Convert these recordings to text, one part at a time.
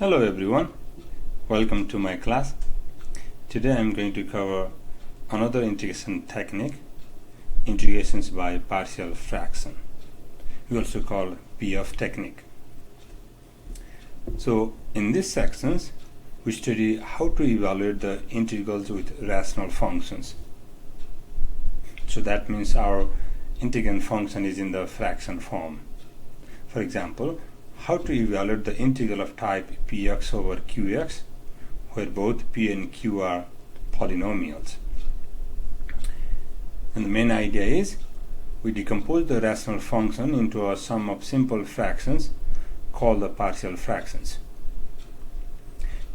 Hello everyone, welcome to my class. Today I am going to cover another integration technique, integrations by partial fraction. We also call PF technique. So in these sections we study how to evaluate the integrals with rational functions. So that means our integrand function is in the fraction form. For example, how to evaluate the integral of type px over qx, where both p and q are polynomials. And the main idea is we decompose the rational function into a sum of simple fractions called the partial fractions.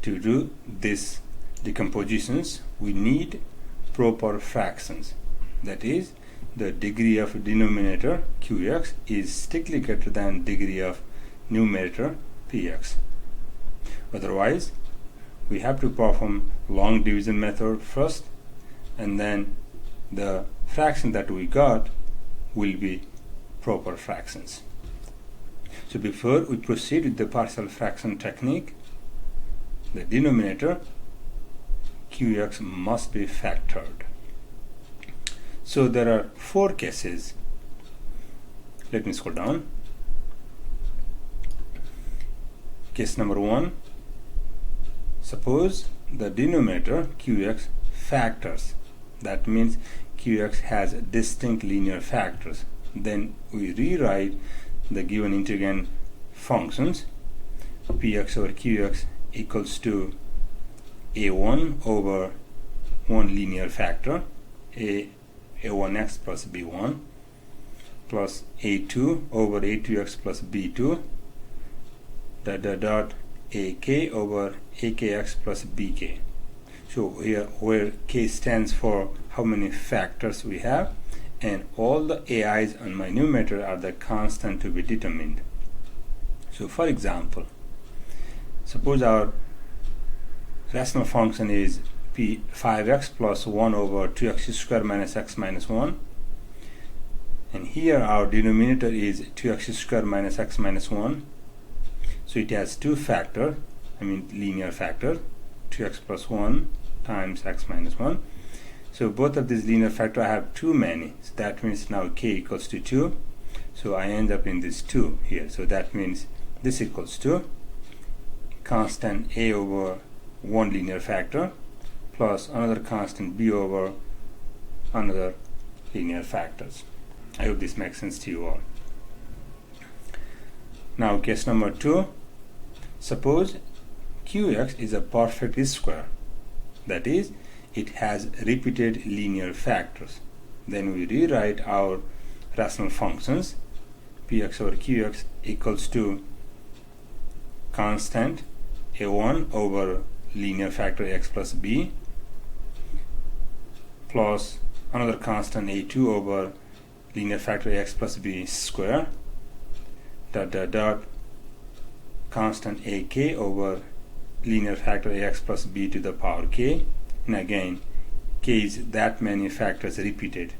To do these decompositions, we need proper fractions. That is, the degree of denominator qx is strictly greater than degree of numerator px. Otherwise, we have to perform long division method first, and then the fraction that we got will be proper fractions. So before we proceed with the partial fraction technique, the denominator qx must be factored. So there are four cases. Let me scroll down. Case number 1, suppose the denominator qx factors. That means qx has distinct linear factors. Then we rewrite the given integrand functions px over qx equals to a1 over 1 linear factor a1x plus b1 plus a2 over a2x plus b2 dot ak over akx plus bk. So here where k stands for how many factors we have, and all the ai's on my numerator are the constant to be determined. So for example, suppose our rational function is p5x plus 1 over 2x squared minus x minus 1, and here our denominator is 2x squared minus x minus 1. So it has two factors, linear factor, 2x plus 1 times x minus 1. So both of these linear factors I have too many. So that means now k equals to 2. So I end up in this 2 here. So that means this equals to constant a over 1 linear factor plus another constant b over another linear factors. I hope this makes sense to you all. Now case number 2, suppose qx is a perfect square. That is, it has repeated linear factors. Then we rewrite our rational functions px over qx equals to constant a1 over linear factor x plus b plus another constant a2 over linear factor x plus b square dot constant ak over linear factor ax plus b to the power k, and again k is that many factors repeated.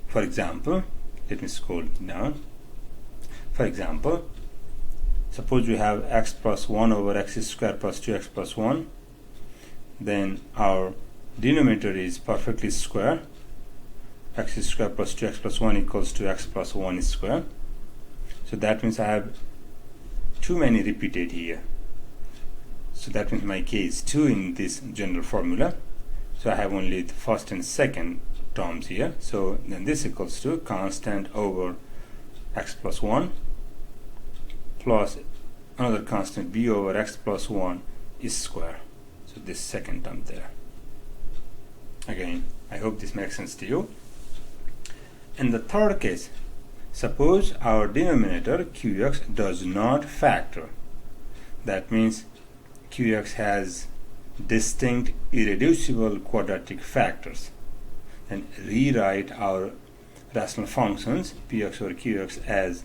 For example, let me scroll down. For example, suppose we have x plus 1 over x squared plus 2x plus 1. Then our denominator is perfectly square. X squared plus 2x plus 1 equals to x plus 1 squared. So that means I have too many repeated here. So that means my k is 2 in this general formula. So I have only the first and second terms here. So then this equals to constant over x plus 1 plus another constant b over x plus 1 is square. So this second term there. Again, I hope this makes sense to you. In the third case, suppose our denominator qx does not factor. That means qx has distinct irreducible quadratic factors. Then rewrite our rational functions px over qx as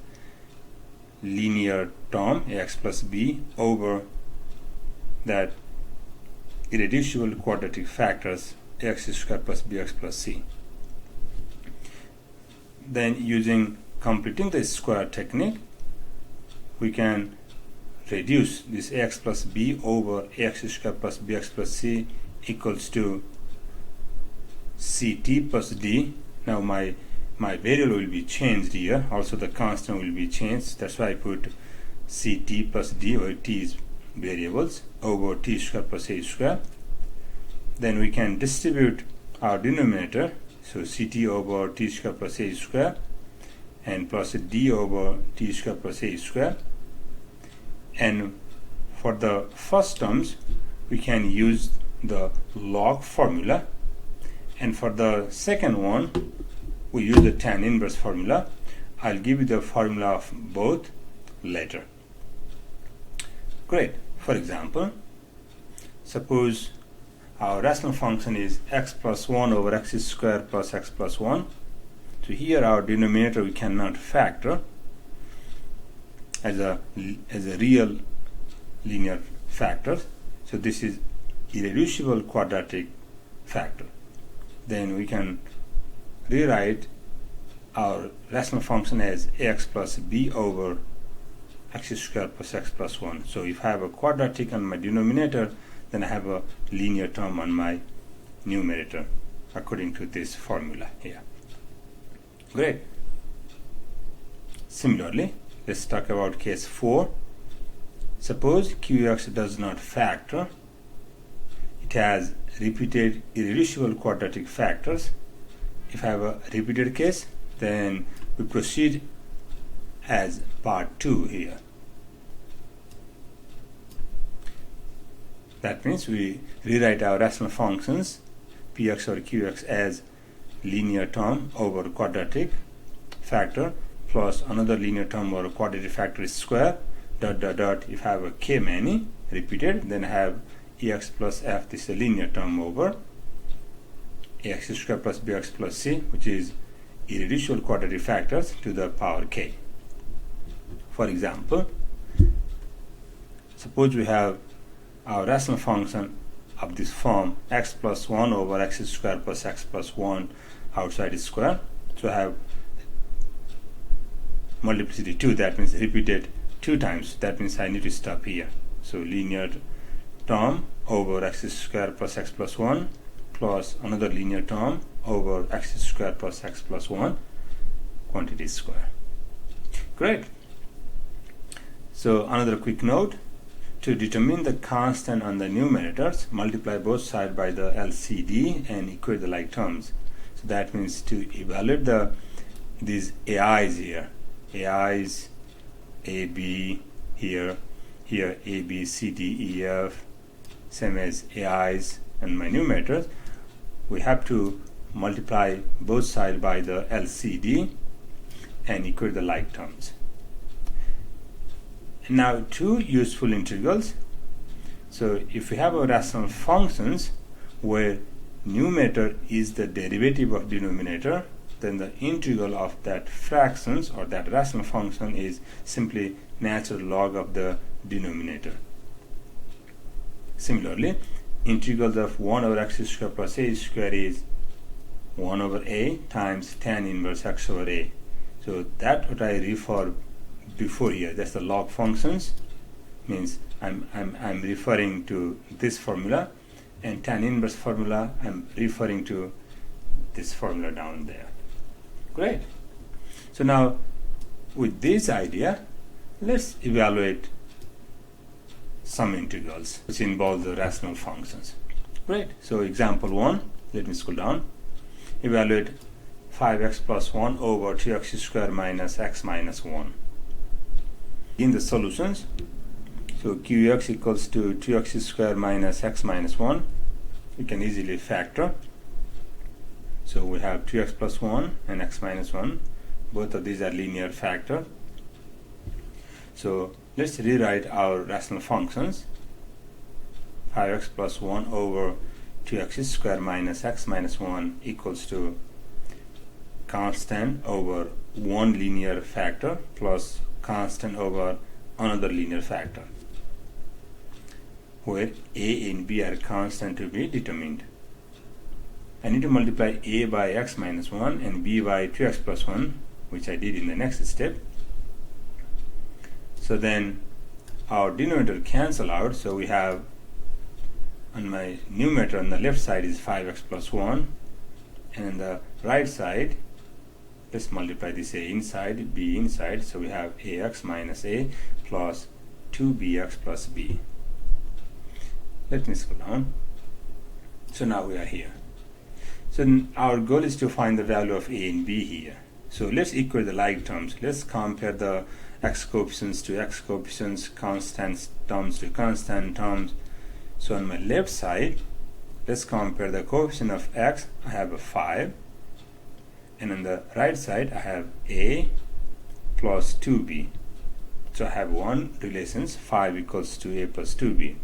linear term ax plus b over that irreducible quadratic factors ax squared plus bx plus c. Then using completing the square technique, we can reduce this ax plus b over ax square plus bx plus c equals to ct plus d. Now my variable will be changed here, also the constant will be changed. That's why I put ct plus d, where t is variables, over t square plus a square. Then we can distribute our denominator, so ct over t square plus a square and plus d over t square plus a square. And for the first terms we can use the log formula, and for the second one we use the tan inverse formula. I'll give you the formula of both later. Great. For example, suppose our rational function is x plus 1 over x squared plus x plus 1. So here our denominator we cannot factor as a real linear factor. So this is irreducible quadratic factor. Then we can rewrite our rational function as ax plus b over x squared plus x plus 1. So if I have a quadratic on my denominator, then I have a linear term on my numerator according to this formula here. Great. Similarly, let's talk about case 4. Suppose qx does not factor. It has repeated irreducible quadratic factors. If I have a repeated case, then we proceed as part 2 here. That means we rewrite our rational functions px or qx as linear term over quadratic factor plus another linear term over quadratic factor is square dot dot dot. If I have a k many repeated, then I have ex plus f, this is a linear term over ax square plus bx plus c, which is irreducible quadratic factors to the power k. For example, suppose we have our rational function of this form x plus 1 over x squared plus x plus 1 outside is square. So I have multiplicity 2, that means repeated 2 times. That means I need to stop here. So linear term over x squared plus x plus 1 plus another linear term over x squared plus x plus 1 quantity square. Great. So another quick note: to determine the constant on the numerators, multiply both sides by the LCD and equate the like terms. So that means to evaluate these AIs here, AIs, AB here, A, B, C, D, E, F, same as AIs and my numerators, we have to multiply both sides by the LCD and equate the like terms. Now, 2 useful integrals. So if we have a rational functions where numerator is the derivative of denominator, then the integral of that fractions or that rational function is simply natural log of the denominator. Similarly, integrals of 1 over x squared plus a squared is 1 over a times tan inverse x over a. So that's what I refer before here. That's the log functions, means I'm referring to this formula, and tan inverse formula I'm referring to this formula down there. Great. So now with this idea, let's evaluate some integrals which involve the rational functions. Great. So example 1, let me scroll down. Evaluate 5x plus 1 over 2x squared minus x minus 1. In the solutions, so qx equals to 2x squared minus x minus 1. We can easily factor. So we have 2x plus 1 and x minus 1. Both of these are linear factor. So let's rewrite our rational functions. 5x plus 1 over 2x squared minus x minus 1 equals to constant over one linear factor plus constant over another linear factor, where a and b are constant to be determined. I need to multiply a by x minus 1 and b by 2x plus 1, which I did in the next step. So then our denominator cancel out, so we have on my numerator on the left side is 5x plus 1, and on the right side, let's multiply this a inside, b inside, so we have ax minus a plus 2bx plus b. Let me scroll down. So now we are here. So our goal is to find the value of a and b here. So let's equate the like terms. Let's compare the x coefficients to x coefficients, constant terms to constant terms. So on my left side, let's compare the coefficient of x. I have a 5. And on the right side, I have a plus 2b. So I have one relations, 5 equals to a plus 2b.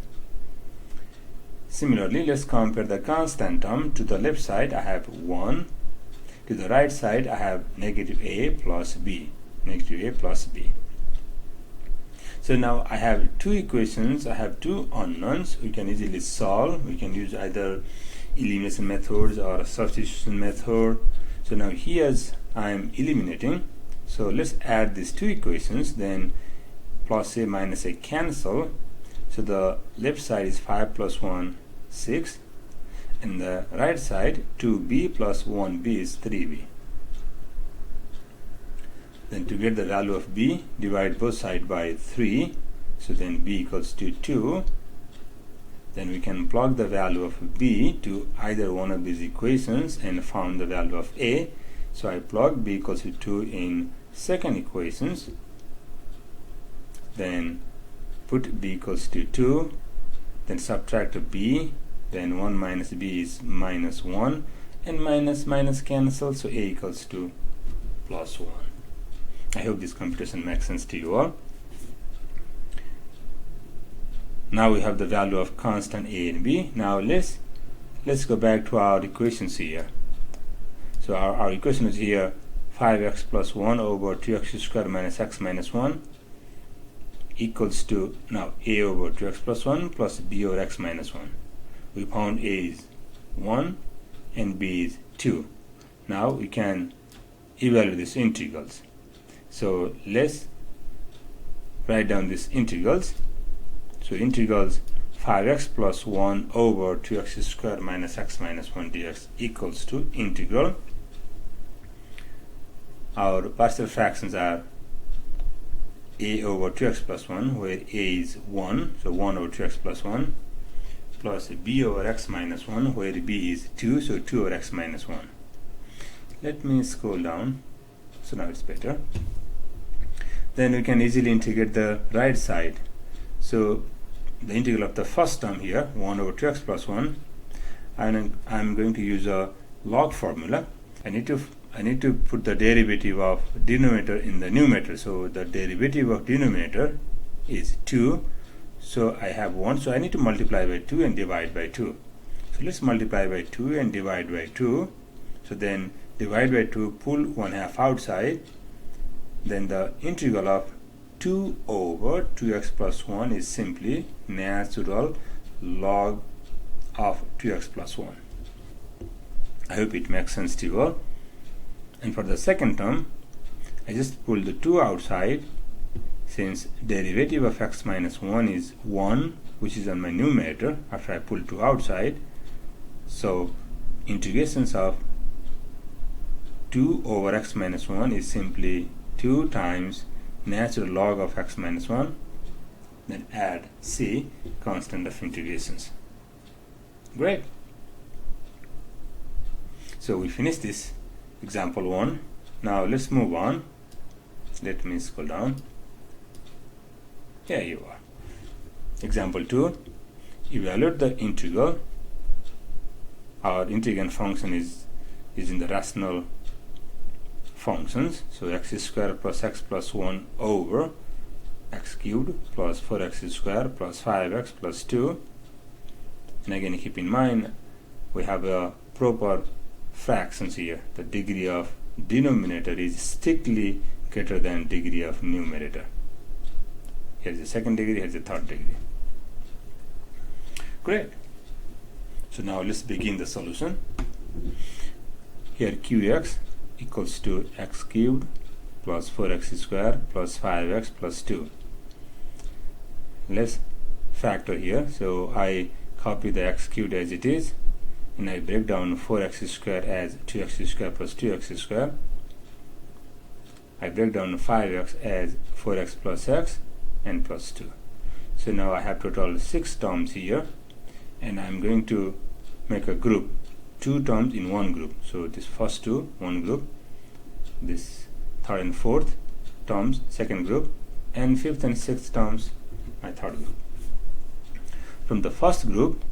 Similarly, let's compare the constant term. To the left side, I have 1. To the right side, I have negative a plus b. Negative a plus b. So now I have two equations. I have two unknowns. We can easily solve. We can use either elimination methods or a substitution method. So now here's I am eliminating. So let's add these two equations. Then plus a minus a cancel. So the left side is 5 plus 1, 6. And the right side, 2b plus 1b is 3b. Then to get the value of b, divide both sides by 3. So then b equals to 2. Then we can plug the value of b to either one of these equations and found the value of a. So I plug b equals to 2 in second equations. Then put b equals to 2. Then subtract b. Then 1 minus b is minus 1. And minus minus cancel. So a equals to plus 1. I hope this computation makes sense to you all. Now we have the value of constant a and b. Now let's go back to our equations here. So our equation is here 5x plus 1 over 2x squared minus x minus 1 equals to now a over 2x plus 1 plus b over x minus 1. We found a is 1 and b is 2. Now we can evaluate these integrals. So let's write down these integrals. So integrals 5x plus 1 over 2x squared minus x minus 1 dx equals to integral. Our partial fractions are a over 2x plus 1, where a is 1, so 1 over 2x plus 1, plus b over x minus 1, where b is 2, so 2 over x minus 1. Let me scroll down. So now it's better. Then we can easily integrate the right side. So the integral of the first term here, 1 over 2x plus 1, and I'm going to use a log formula. I need to put the derivative of denominator in the numerator. So the derivative of denominator is 2. So I have 1. So I need to multiply by 2 and divide by 2. So let's multiply by 2 and divide by 2. So then divide by 2, pull 1/2 outside. Then the integral of 2 over 2x plus 1 is simply natural log of 2x plus 1. I hope it makes sense to you all. And for the second term, I just pull the 2 outside, since derivative of x minus 1 is 1, which is on my numerator after I pull 2 outside. So integrations of 2 over x minus 1 is simply 2 times natural log of x minus 1, then add c, constant of integrations. Great. So we finished this example 1. Now let's move on. Let me scroll down. Here you are. Example 2. Evaluate the integral. Our integrand function is in the rational functions. So x squared plus x plus 1 over x cubed plus 4x squared plus 5x plus 2. And again, keep in mind we have a proper fractions here. The degree of denominator is strictly greater than degree of numerator. Here's the second degree, here's the third degree. Great. So now let's begin the solution. Here qx equals to x cubed plus 4x squared plus 5x plus 2. let's factor here. So I copy the x cubed as it is, and I break down 4x squared as 2x squared plus 2x squared. I break down 5x as 4x plus x and plus 2. So now I have total 6 terms here, and I'm going to make a group, 2 terms in one group. So this first 2, one group, this third and fourth terms, second group, and fifth and sixth terms, my third group. From the first group,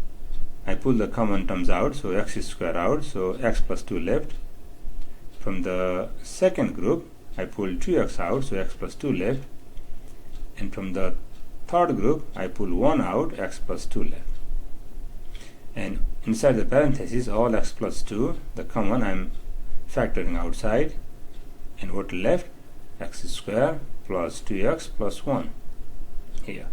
I pull the common terms out, so x is squared out, so x plus 2 left. From the second group, I pull 2x out, so x plus 2 left. And from the third group, I pull 1 out, x plus 2 left. And inside the parentheses, all x plus 2, the common I'm factoring outside. And what left? X squared plus 2x plus 1 here.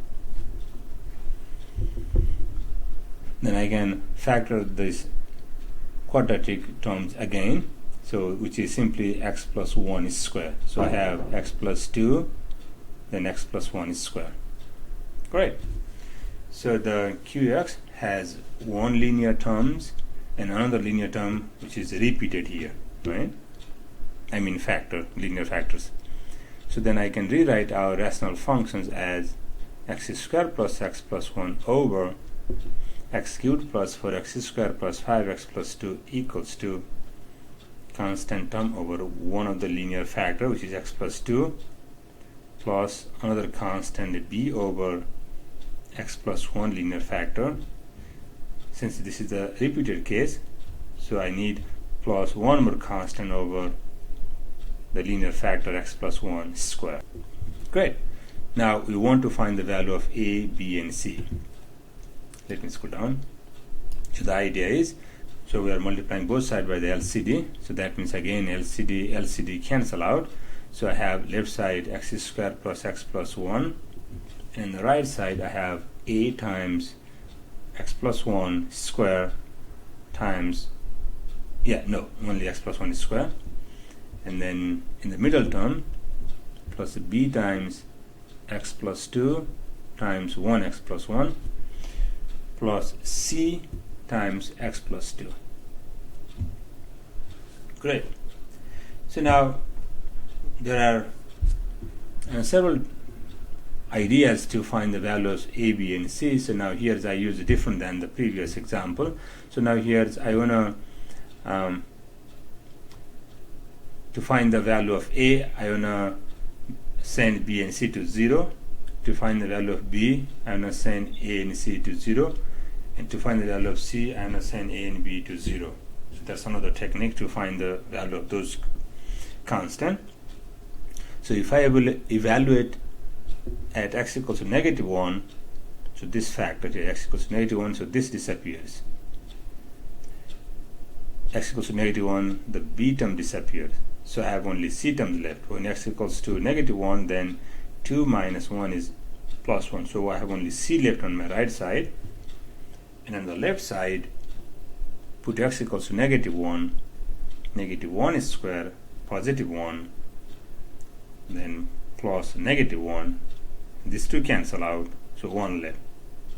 Then I can factor this quadratic terms again, so which is simply x plus 1 is squared. So I have x plus 2, then x plus 1 is squared. Great. So the QX has one linear terms and another linear term which is repeated here, right? I mean linear factors. So then I can rewrite our rational functions as x squared plus x plus 1 over x cubed plus 4x squared plus 5x plus 2 equals to constant term over one of the linear factor, which is x plus 2, plus another constant b over x plus 1 linear factor. Since this is a repeated case, so I need plus one more constant over the linear factor x plus 1 square. Great. Now we want to find the value of a, b, and c. Let me scroll down. So the idea is, so we are multiplying both sides by the LCD. So that means again LCD cancel out. So I have left side x squared plus x plus 1, and on the right side I have a times x plus 1 square times, only x plus 1 is square. And then in the middle term, plus b times x plus 2 times 1x plus 1 plus c times x plus 2. Great. So now there are several ideas to find the values a, b, and c. So now here I use different than the previous example. So now here I want to find the value of a, I want to send b and c to 0. To find the value of b, I want to send a and c to 0. And to find the value of c, I want to send a and b to 0. So that's another technique to find the value of those constant. So if I will evaluate at x equals to -1, so this factor here, x equals to -1, so this disappears. X equals to -1, the b term disappears. So I have only c terms left. When x equals to -1, then 2 minus 1 is plus 1. So I have only c left on my right side. And on the left side, put x equals to -1. -1 is square, positive 1, then plus -1. These two cancel out, so 1 left.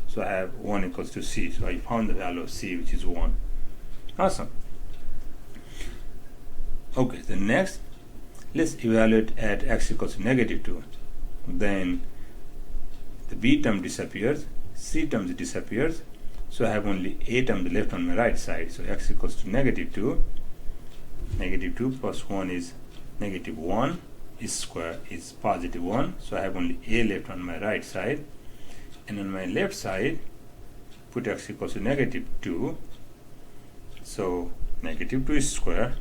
So I have 1 equals to c. So I found the value of c, which is 1. Awesome. Okay, the next, let's evaluate at x equals to -2. Then the b term disappears, c term disappears, so I have only a term left on my right side. So x equals to -2. -2 plus 1 is -1, is square is positive 1, so I have only a left on my right side. And on my left side, put x equals to -2. So -2 is square,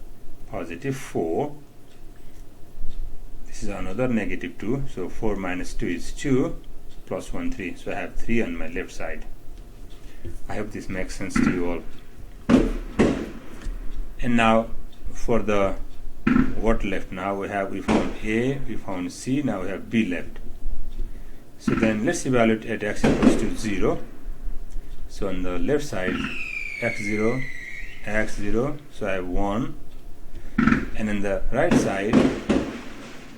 positive 4. This is another -2, so 4 minus 2 is 2, plus 1, 3. So I have 3 on my left side. I hope this makes sense to you all. And now for the what left, now we found a, we found c, now we have b left. So then let's evaluate at x equals to 0. So on the left side, x0, x0, so I have 1. And on the right side,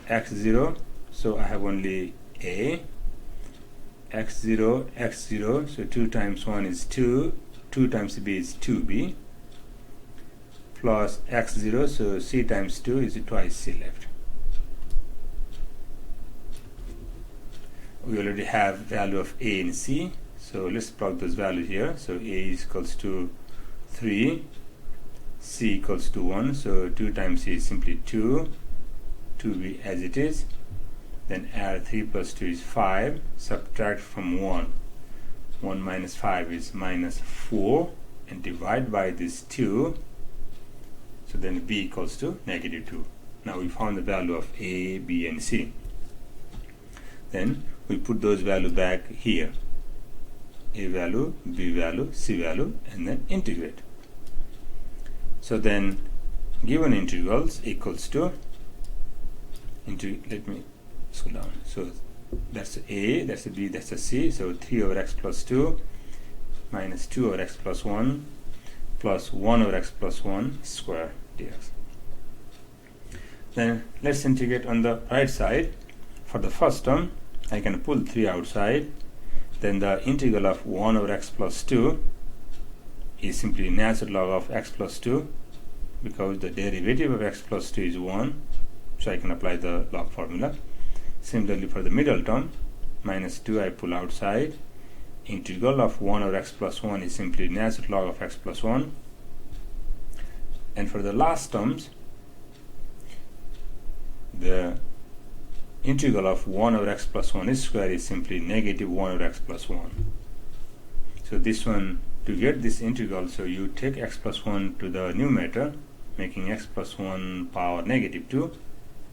x0, so I have only a, x0, x0, so 2 times 1 is 2, 2 times b is 2b, plus x0, so c times 2 is twice c left. We already have value of a and c, so let's plug those values here. So a is equals to 3, c equals to 1, so 2 times c is simply 2, 2b as it is. Then add 3 plus 2 is 5, subtract from 1, 1 minus 5 is minus 4, and divide by this 2, so then b equals to negative 2. Now we found the value of a, b and c. Then we put those values back here, a value, b value, c value, and then integrate. So then given integrals equals to, let me scroll down, so that's a, that's a b, that's a c, so 3 over x plus 2 minus 2 over x plus 1 plus 1 over x plus 1 square dx. Then let's integrate on the right side. For the first term, I can pull 3 outside, then the integral of 1 over x plus 2 is simply natural log of x plus 2, because the derivative of x plus 2 is 1, so I can apply the log formula. Similarly for the middle term, minus 2 I pull outside, integral of 1 over x plus 1 is simply natural log of x plus 1. And for the last terms, the integral of 1 over x plus 1 square is simply negative 1 over x plus 1. So this one, to get this integral, so you take x plus 1 to the numerator, making x plus 1 power negative 2,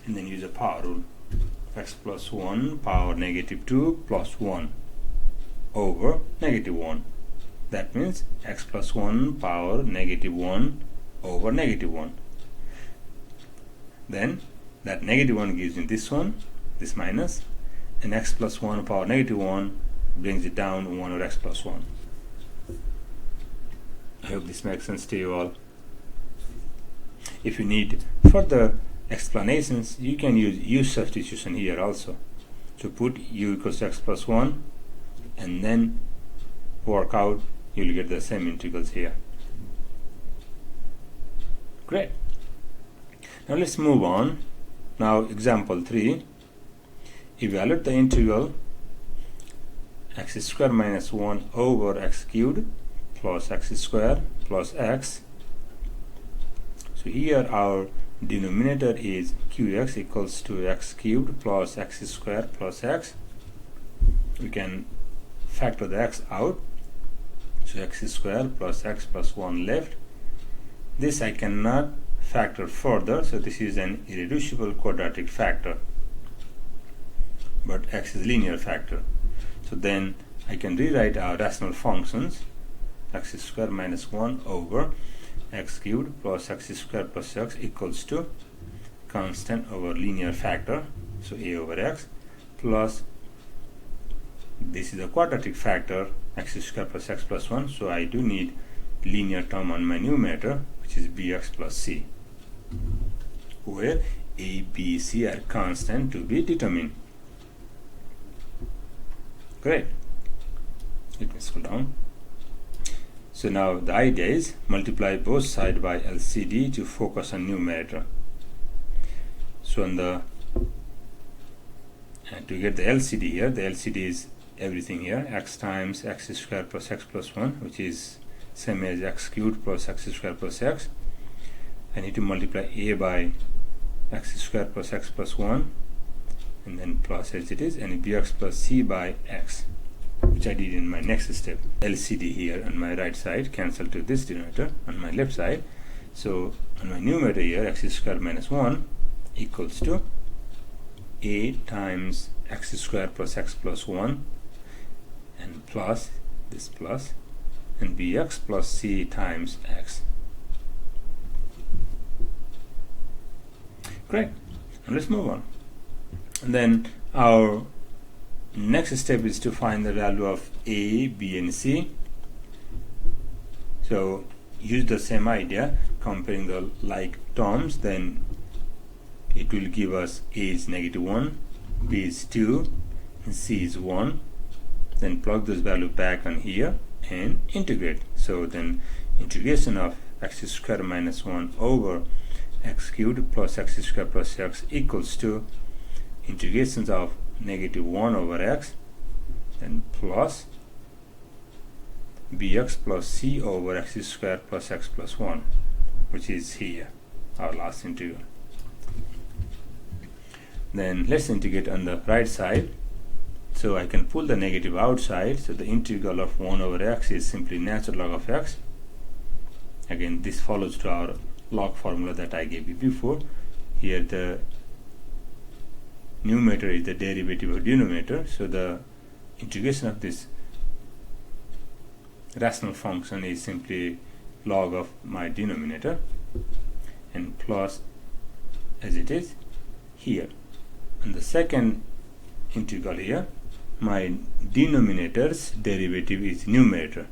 and then use a power rule. X plus 1 power negative 2 plus 1 over negative 1. That means x plus 1 power negative 1 over negative 1. Then that negative 1 gives me this one, this minus, and x plus 1 power negative 1 brings it down 1 over x plus 1. I hope this makes sense to you all. If you need further explanations, you can use u substitution here also. So put u equals to x plus 1 and then work out, you'll get the same integrals here. Great. Now let's move on. Now example 3, evaluate the integral x squared minus 1 over x cubed plus x squared plus x. So here our denominator is qx equals to x cubed plus x squared plus x. We can factor the x out, so x squared plus x plus 1 left. This I cannot factor further, so this is an irreducible quadratic factor, but x is linear factor. So then I can rewrite our rational functions, x squared minus 1 over x cubed plus x squared plus x equals to constant over linear factor, so a over x, plus this is a quadratic factor, x squared plus x plus 1, so I do need linear term on my numerator, which is bx plus c, where a, b, c are constant to be determined. Great. Let me scroll down. So now the idea is multiply both sides by LCD to focus on numerator. So on the to get the LCD here, the LCD is everything here, x times x squared plus x plus 1, which is same as x cubed plus x squared plus x. I need to multiply a by x squared plus x plus 1, and then plus as it is, and bx plus c by x, which I did in my next step. LCD here on my right side cancel to this denominator on my left side. So on my numerator here, x squared minus 1 equals to a times x squared plus x plus 1, and plus this plus, and bx plus c times x. Great. Now let's move on. And then our next step is to find the value of a, b, and c. So use the same idea, comparing the like terms, then it will give us a is negative 1, b is 2, and c is 1. then plug those values back on here and integrate. So then integration of x squared minus 1 over x cubed plus x squared plus x equals to integrations of negative 1 over x and plus bx plus c over x squared plus x plus 1, which is here, our last integral. Then let's integrate on the right side. So I can pull the negative outside, so the integral of 1 over x is simply natural log of x. Again, this follows to our log formula that I gave you before. Here the numerator is the derivative of denominator, so the integration of this rational function is simply log of my denominator and plus as it is here. And the second integral here, my denominator's derivative is numerator,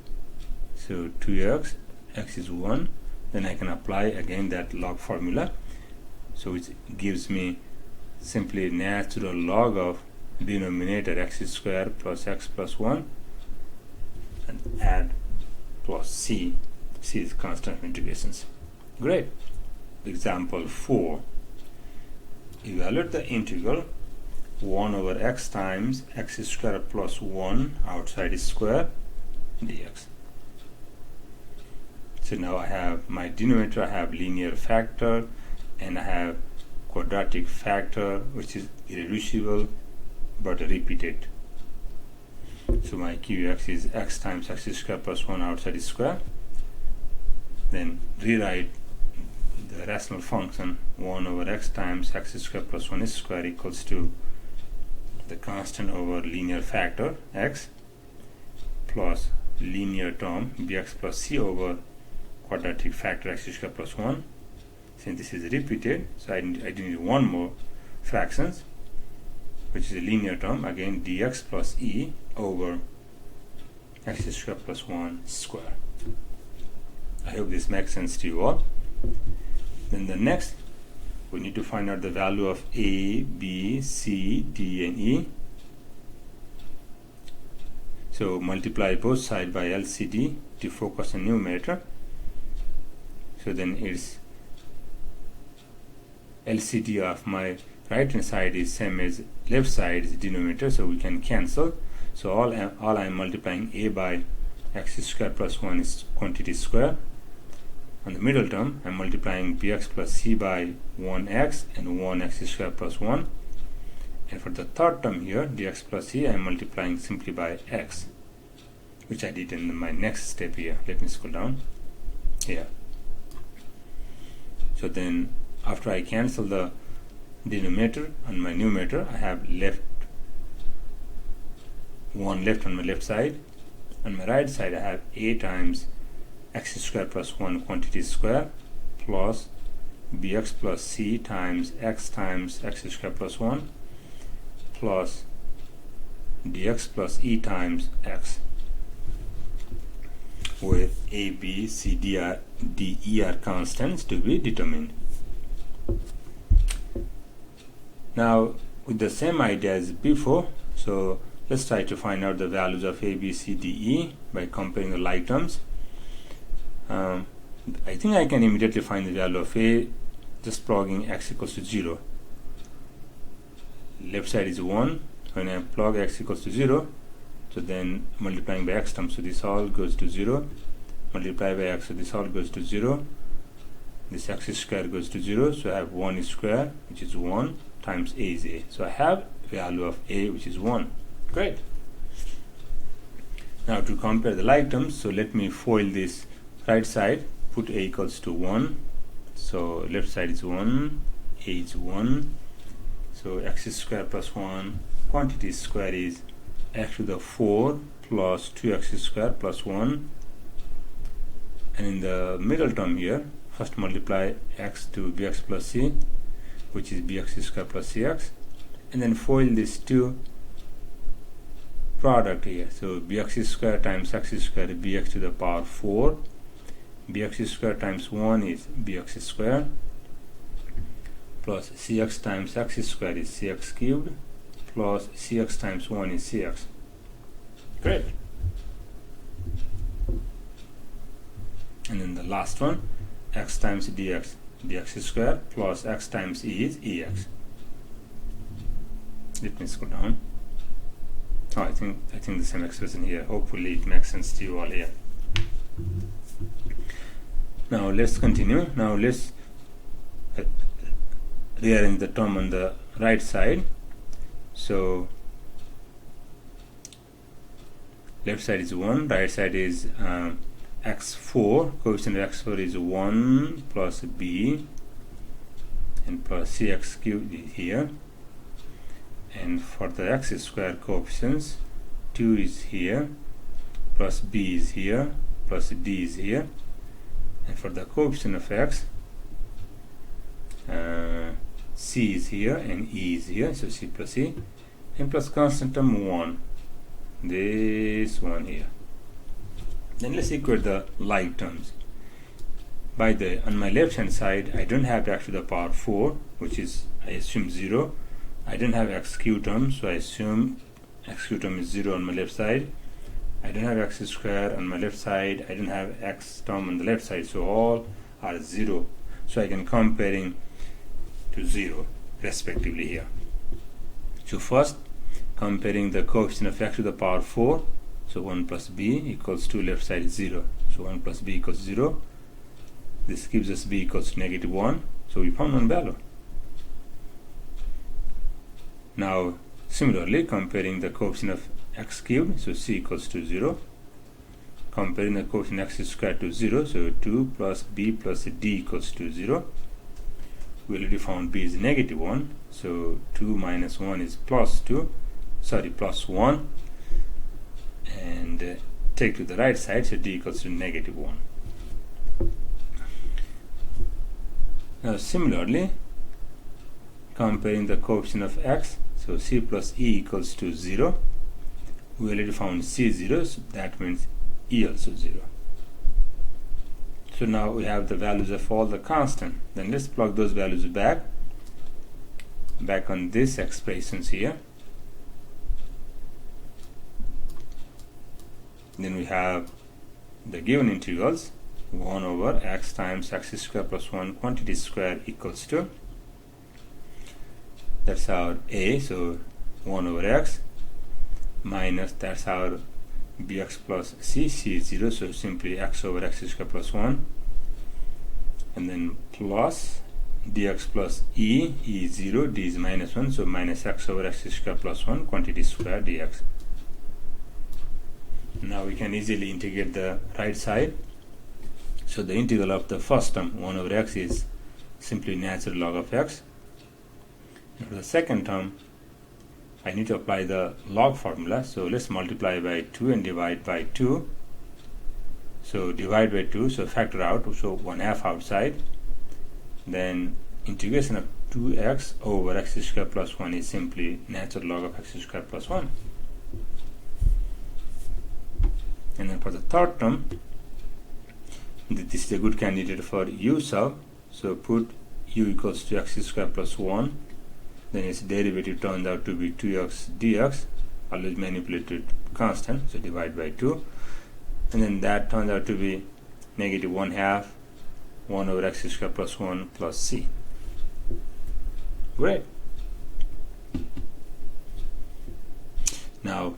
so 2x, x is 1, then I can apply again that log formula, so it gives me simply natural log of denominator x squared plus x plus 1 and add plus c. C is constant of integrations. Great. Example 4. Evaluate the integral 1 over x times x squared plus 1 outside is square dx. So now I have my denominator, I have linear factor, and I have quadratic factor, which is irreducible but repeated. So my qx is x times x squared plus 1 outside is square. Then rewrite the rational function 1 over x times x squared plus 1 is square equals to the constant over linear factor x plus linear term bx plus c over quadratic factor x squared plus 1. Since this is repeated, so I need one more fractions, which is a linear term, again dx plus e over x squared plus 1 square. I hope this makes sense to you all. Then the next, we need to find out the value of a, b, c, d, and e. So multiply both sides by LCD to focus on numerator. So then it's LCD of my right hand side is same as left side is denominator, so we can cancel. So all I am multiplying a by x squared plus 1 is quantity square. On the middle term, I am multiplying bx plus c by 1x and 1x squared plus 1. And for the third term here, dx plus c, I am multiplying simply by x, which I did in my next step here. Let me scroll down here. So then after I cancel the denominator on my numerator, I have one left on my left side. On my right side, I have a times x squared plus 1 quantity square plus bx plus c times x squared plus 1 plus dx plus e times x, where a, b, c, d, e are constants to be determined. Now with the same idea as before, so let's try to find out the values of a, b, c, d, e by comparing the like terms. I think I can immediately find the value of a just plugging x equals to 0. Left side is 1. When I plug x equals to 0, so then multiplying by x terms, so this all goes to 0. Multiply by x, so this all goes to 0. This x square goes to 0, so I have 1 square, which is 1, times a is a. So I have value of a, which is 1. Great. Now to compare the like terms, so let me FOIL this right side, put a equals to 1, so left side is 1, a is 1, so x square plus 1 quantity square is x to the 4 plus 2x square plus 1, and in the middle term here, first multiply x to bx plus c, which is bx square plus cx, and then FOIL this two product here, so bx square times x square is bx to the power 4, bx square times 1 is bx square, plus cx times x square is cx cubed, plus cx times 1 is cx. Great. And then the last one, x times dx square plus x times e is ex. Let me scroll down. I think the same expression here. Hopefully it makes sense to you all here. Now let's continue. Now let's rearrange the term on the right side. So left side is 1, right side is x4. Coefficient of x4 is 1 plus b and plus cx cubed is here. And for the x square coefficients, 2 is here, plus b is here, plus d is here. And for the coefficient of x, c is here and e is here, so c plus e, and plus constant term 1, this one here. Then let's equate the like terms. On my left hand side, I don't have x to the power 4, which is, I assume, 0. I don't have x cube term, so I assume x cube term is 0 on my left side. I don't have x square on my left side. I don't have x term on the left side, so all are 0. So I can comparing to 0 respectively here. So first, comparing the coefficient of x to the power 4, so 1 plus b equals to left side is 0. So 1 plus b equals 0. This gives us b equals to -1. So we found one value. Now similarly, comparing the coefficient of x cubed, so c equals to 0. Comparing the coefficient x squared to 0, so 2 plus b plus d equals to 0. We already found b is -1, so 2 minus 1 is plus 1. And take to the right side, so d equals to -1. Now similarly, comparing the coefficient of x, so c plus e equals to 0. We already found c 0, so that means e also 0. So now we have the values of all the constant. Then let's plug those values back on these expressions here. Then we have the given integrals, 1 over x times x square plus 1 quantity square equals to, that's our a, so 1 over x, minus, that's our bx plus c, c is 0, so simply x over x square plus 1, and then plus dx plus e, e is 0, d is -1, so minus x over x square plus 1 quantity square dx. Now we can easily integrate the right side. So the integral of the first term, 1 over x, is simply natural log of x. And for the second term, I need to apply the log formula. So let's multiply by 2 and divide by 2. So divide by 2, so factor out, so 1/2 outside. Then integration of 2x over x square plus 1 is simply natural log of x square plus 1. And then for the third term, this is a good candidate for u sub. So put u equals to x square plus 1. Then its derivative turns out to be 2x dx, always manipulated constant, so divide by 2. And then that turns out to be -1/2, 1 over x square plus 1 plus c. Great. Now,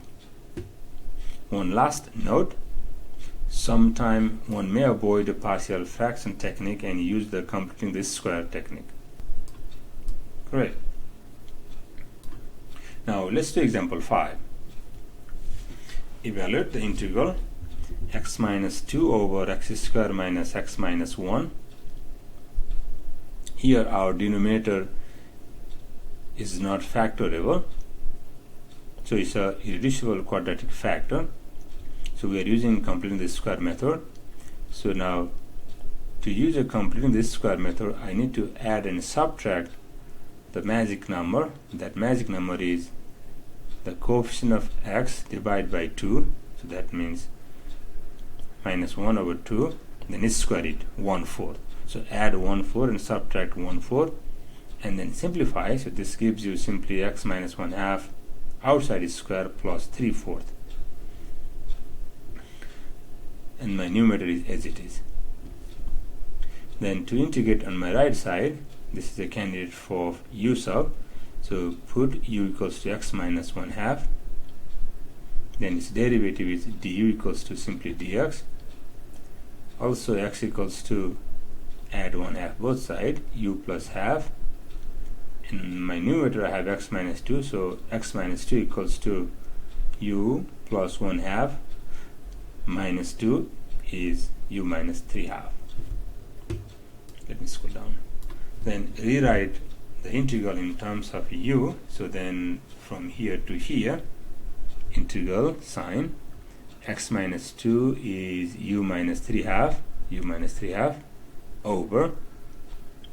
one last note. Sometime one may avoid the partial fraction technique and use the completing this square technique. Great. Now let's do example 5. Evaluate the integral x minus 2 over x square minus x minus 1. Here our denominator is not factorable, so it's a irreducible quadratic factor. So we are using completing this square method. So now to use a completing this square method, I need to add and subtract the magic number. That magic number is the coefficient of x divided by 2. So that means minus 1 over 2. Then square it, 1/4. So add 1/4 and subtract 1/4. And then simplify. So this gives you simply x minus 1/2 outside is square plus 3/4. and my numerator is as it is. Then to integrate on my right side, this is a candidate for u sub, so put u equals to x minus 1/2, then its derivative is du equals to simply dx, also x equals to add 1/2 both sides, u plus half. In my numerator I have x minus 2, so x minus 2 equals to u plus 1/2 minus 2 is u minus 3/2. Let me scroll down. Then rewrite the integral in terms of u, so then from here to here, integral sign x minus 2 is u minus 3/2 over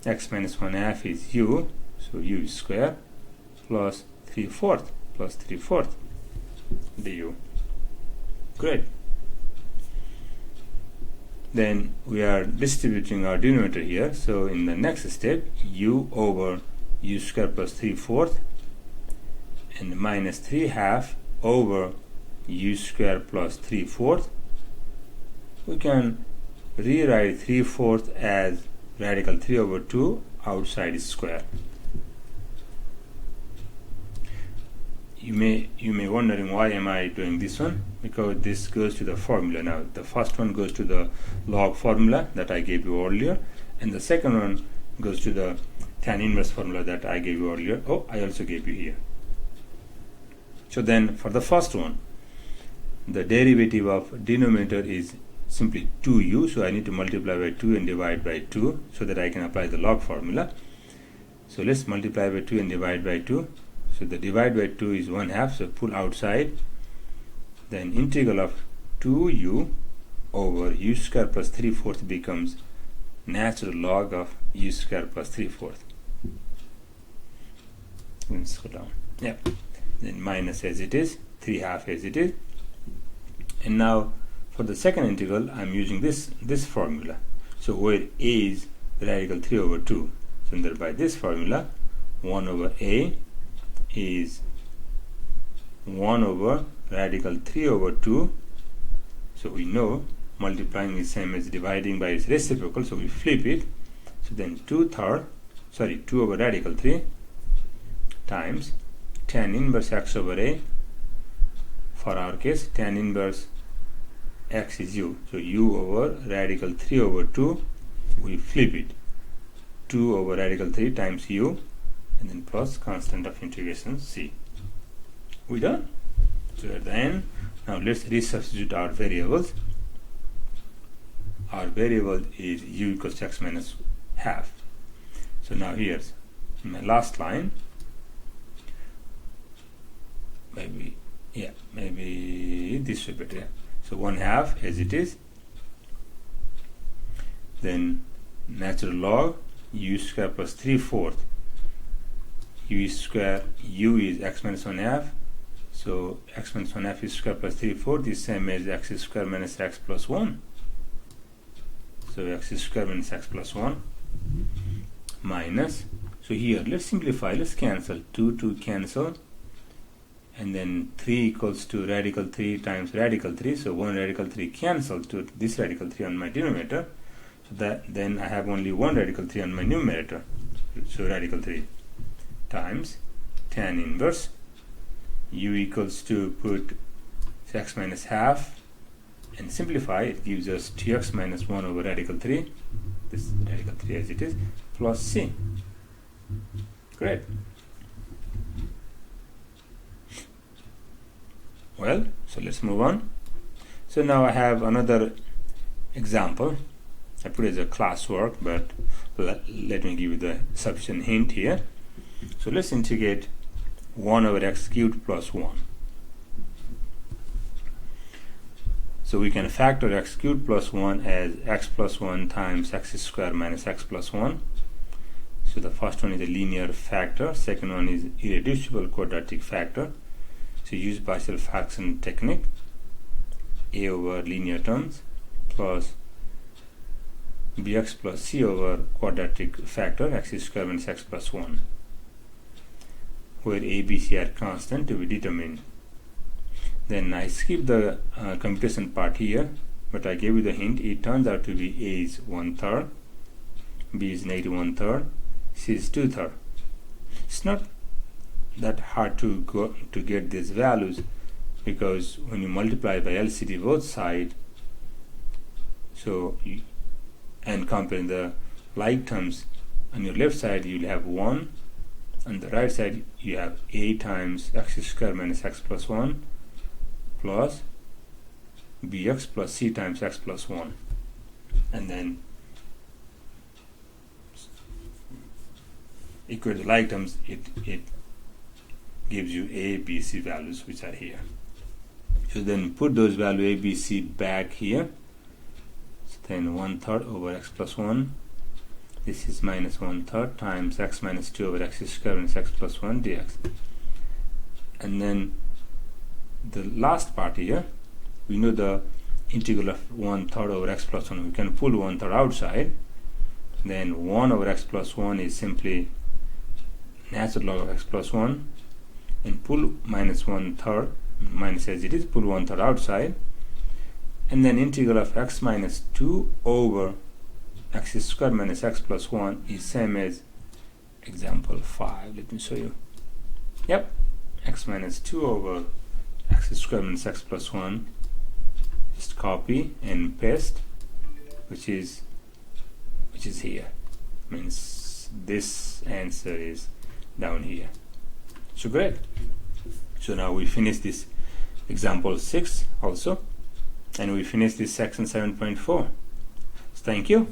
x minus 1/2 is u, so u square plus 3/4 du. Great. Then we are distributing our denominator here, so in the next step u over u square plus 3/4 and minus 3/2 over u square plus 3/4. We can rewrite 3/4 as radical 3 over 2 outside is square. You may wondering why am I doing this one, because this goes to the formula. Now the first one goes to the log formula that I gave you earlier, and the second one goes to the tan inverse formula that I gave you earlier. I also gave you here. So then for the first one, the derivative of denominator is simply 2u, so I need to multiply by 2 and divide by 2 so that I can apply the log formula. So let's multiply by 2 and divide by 2. So the divide by 2 is 1/2, so pull outside. Then integral of 2u over u square plus 3/4 becomes natural log of u square plus 3/4. Let's go down. Yep. Then minus as it is, 3/2 as it is. And now for the second integral, I'm using this formula. So where a is radical 3 over 2. So thereby this formula, 1 over a is 1 over radical 3 over 2. So we know multiplying is same as dividing by its reciprocal, so we flip it. So then 2 over radical 3 times tan inverse x over a. For our case, tan inverse x is u, so u over radical 3 over 2, we flip it, 2 over radical 3 times u, and then plus constant of integration c. We done? So at the end, now let's resubstitute our variables. Our variable is u equals to x minus half. So now here's my last line. Maybe this way better. Yeah. So 1/2 as it is. Then natural log u square plus 3/4. U square, u is x minus 1/2. So x minus 1/2 is square plus 3/4 is same as x square minus x plus 1. So x square minus x plus 1 minus. So here let's simplify. Let's cancel 2 cancel. And then 3 equals to radical 3 times radical 3, so 1 radical 3 cancels to this radical 3 on my denominator, so that then I have only 1 radical 3 on my numerator, so radical 3 times tan inverse u equals to put x minus half and simplify, it gives us 2x minus 1 over radical 3, this radical 3 as it is, plus c. Great. Well, so let's move on. So now I have another example. I put it as a classwork, but let me give you the sufficient hint here. So let's integrate 1 over x cubed plus 1. So we can factor x cubed plus 1 as x plus 1 times x squared minus x plus 1. So the first one is a linear factor, second one is irreducible quadratic factor. So use partial fraction technique, a over linear terms plus bx plus c over quadratic factor x squared minus x plus 1, where a, b, c are constant to be determined. Then I skip the computation part here but I gave you the hint. It turns out to be A is 1/3, B is negative 1/3, C is 2/3. It's not that hard to get these values, because when you multiply by LCD both sides, and comparing the like terms, on your left side you'll have 1, on the right side you have A times x squared minus x plus 1 plus bx plus c times x plus 1, and then equal to like terms, it gives you A, B, C values, which are here. So then put those values A, B, C back here. So then 1/3 over x plus 1, this is minus 1/3 times x minus 2 over x squared minus x plus 1 dx. And then the last part here, we know the integral of 1/3 over x plus 1. We can pull 1/3 outside. Then 1 over x plus 1 is simply natural log of x plus 1, and pull minus 1/3, minus as it is, pull 1/3 outside, and then integral of x minus 2 over x squared minus x plus 1 is same as example 5. Let me show you. Yep, x minus 2 over x squared minus x plus 1. Just copy and paste, which is here. Means this answer is down here. So great. So now we finish this example 6 also, and we finish this section 7.4. So thank you.